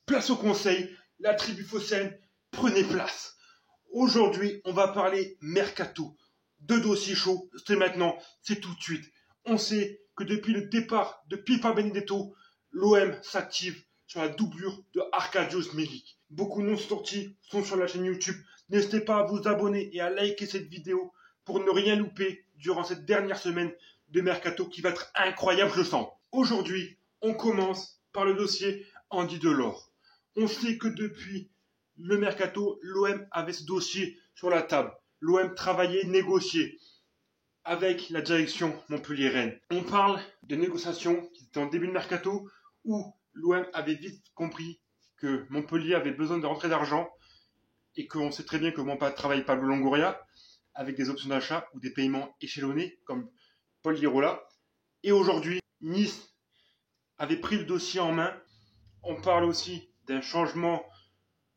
Place au conseil, la tribu phocéenne, prenez place. Aujourd'hui, on va parler mercato. Deux dossiers chauds, c'est maintenant, c'est tout de suite. On sait que depuis le départ de Pipa Benedetto, l'OM s'active sur la doublure de Arkadiusz Milik. Beaucoup de noms sortis sont sur la chaîne YouTube. N'hésitez pas à vous abonner et à liker cette vidéo pour ne rien louper durant cette dernière semaine de mercato qui va être incroyable, je le sens. Aujourd'hui, on commence par le dossier Andy Delors. On sait que depuis le mercato, l'OM avait ce dossier sur la table. L'OM travaillait, négociait avec la direction montpelliéraine. On parle de négociations qui étaient en début de mercato où l'OM avait vite compris que Montpellier avait besoin de rentrée d'argent et qu'on sait très bien comment travaille Pablo Longoria avec des options d'achat ou des paiements échelonnés comme Paul Lirola. Et aujourd'hui, Nice avait pris le dossier en main. On parle aussi d'un changement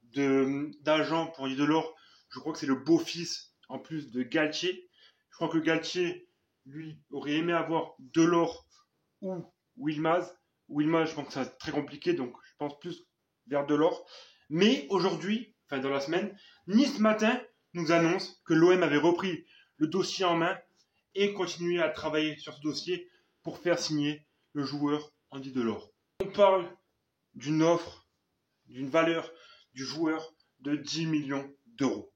d'agent pour Andy Delors. Je crois que c'est le beau-fils en plus de Galtier. Je crois que Galtier, lui, aurait aimé avoir Delors ou Wilmaz. Wilmaz, je pense que ça va être très compliqué, donc je pense plus vers Delors. Mais aujourd'hui, enfin dans la semaine, Nice Matin nous annonce que l'OM avait repris le dossier en main et continué à travailler sur ce dossier pour faire signer le joueur Andy Delors. On parle d'une offre, d'une valeur du joueur de 10 millions d'euros.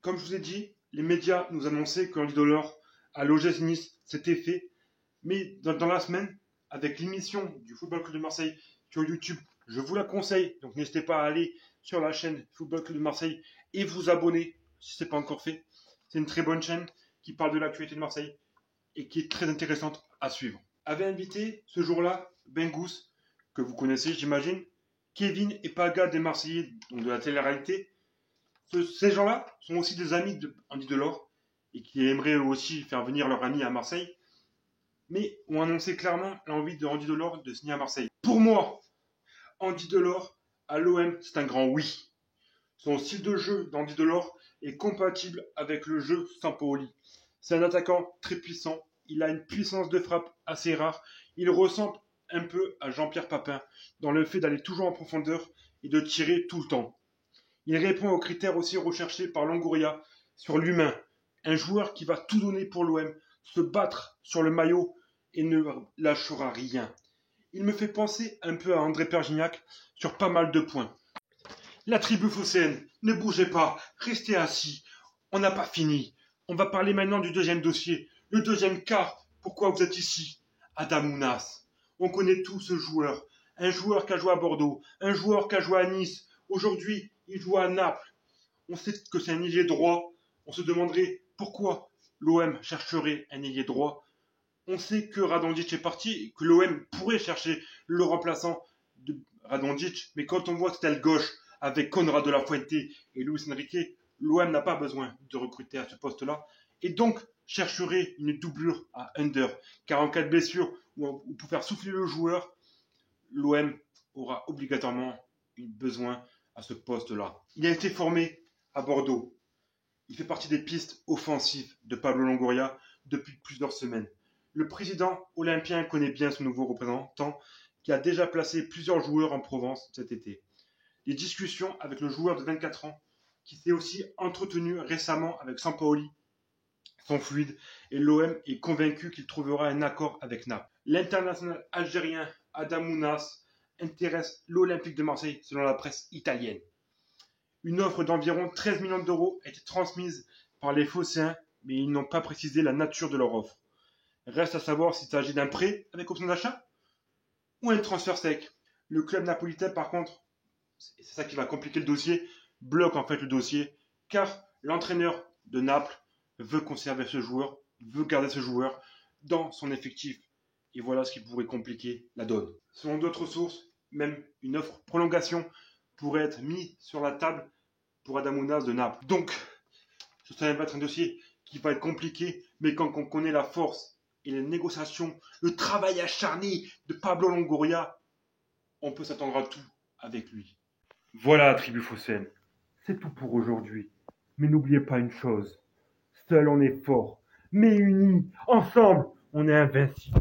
Comme je vous ai dit, les médias nous annonçaient qu'Andy Delors à l'OGC Nice, c'était fait. Mais dans la semaine, avec l'émission du Football Club de Marseille sur YouTube, je vous la conseille. Donc n'hésitez pas à aller sur la chaîne Football Club de Marseille et vous abonner si ce n'est pas encore fait. C'est une très bonne chaîne qui parle de l'actualité de Marseille et qui est très intéressante à suivre. Avait invité ce jour-là Bengous, que vous connaissez j'imagine, Kevin et Paga des Marseillais, donc de la télé-réalité. Ces gens-là sont aussi des amis d'Andy Delors et qui aimeraient aussi faire venir leur ami à Marseille, mais ont annoncé clairement l'envie de Andy Delors de signer à Marseille. Pour moi, Andy Delors à l'OM, c'est un grand oui. Son style de jeu d'Andy Delors est compatible avec le jeu Sampaoli. C'est un attaquant très puissant, il a une puissance de frappe assez rare, il ressemble un peu à Jean-Pierre Papin dans le fait d'aller toujours en profondeur et de tirer tout le temps. Il répond aux critères aussi recherchés par Longoria sur l'humain, un joueur qui va tout donner pour l'OM, se battre sur le maillot et ne lâchera rien. Il me fait penser un peu à André Pergignac sur pas mal de points. La tribu phocéenne, ne bougez pas, restez assis, on n'a pas fini. On va parler maintenant du deuxième dossier, le deuxième cas. Pourquoi vous êtes ici? Adam Ounas. On connaît tous ce joueur, un joueur qui a joué à Bordeaux, un joueur qui a joué à Nice. Aujourd'hui, il joue à Naples. On sait que c'est un ailier droit. On se demanderait pourquoi l'OM chercherait un ailier droit. On sait que Radonjic est parti et que l'OM pourrait chercher le remplaçant de Radonjic. Mais quand on voit cette aile gauche avec Conrad de la Fuente et Luis Enrique, l'OM n'a pas besoin de recruter à ce poste-là. Et donc, chercherait une doublure à Under. Car en cas de blessure ou pour faire souffler le joueur, l'OM aura obligatoirement besoin à ce poste-là. Il a été formé à Bordeaux. Il fait partie des pistes offensives de Pablo Longoria depuis plusieurs semaines. Le président olympien connaît bien son nouveau représentant qui a déjà placé plusieurs joueurs en Provence cet été. Les discussions avec le joueur de 24 ans qui s'est aussi entretenu récemment avec Sampaoli sont fluides et l'OM est convaincu qu'il trouvera un accord avec Naples. L'international algérien Adam Ounas intéresse l'Olympique de Marseille selon la presse italienne. Une offre d'environ 13 millions d'euros a été transmise par les Phocéens, mais ils n'ont pas précisé la nature de leur offre. Reste à savoir s'il s'agit d'un prêt avec option d'achat ou un transfert sec. Le club napolitain, par contre, c'est ça qui va compliquer le dossier, bloque en fait le dossier, car l'entraîneur de Naples veut conserver ce joueur, veut garder ce joueur dans son effectif. Et voilà ce qui pourrait compliquer la donne. Selon d'autres sources, même une offre prolongation pourrait être mise sur la table pour Adam Ounas de Naples. Donc, ça va être un dossier qui va être compliqué, mais quand on connaît la force et les négociations, le travail acharné de Pablo Longoria, on peut s'attendre à tout avec lui. Voilà la tribu phocéenne, c'est tout pour aujourd'hui. Mais n'oubliez pas une chose, seul on est fort, mais unis, ensemble, on est invincible.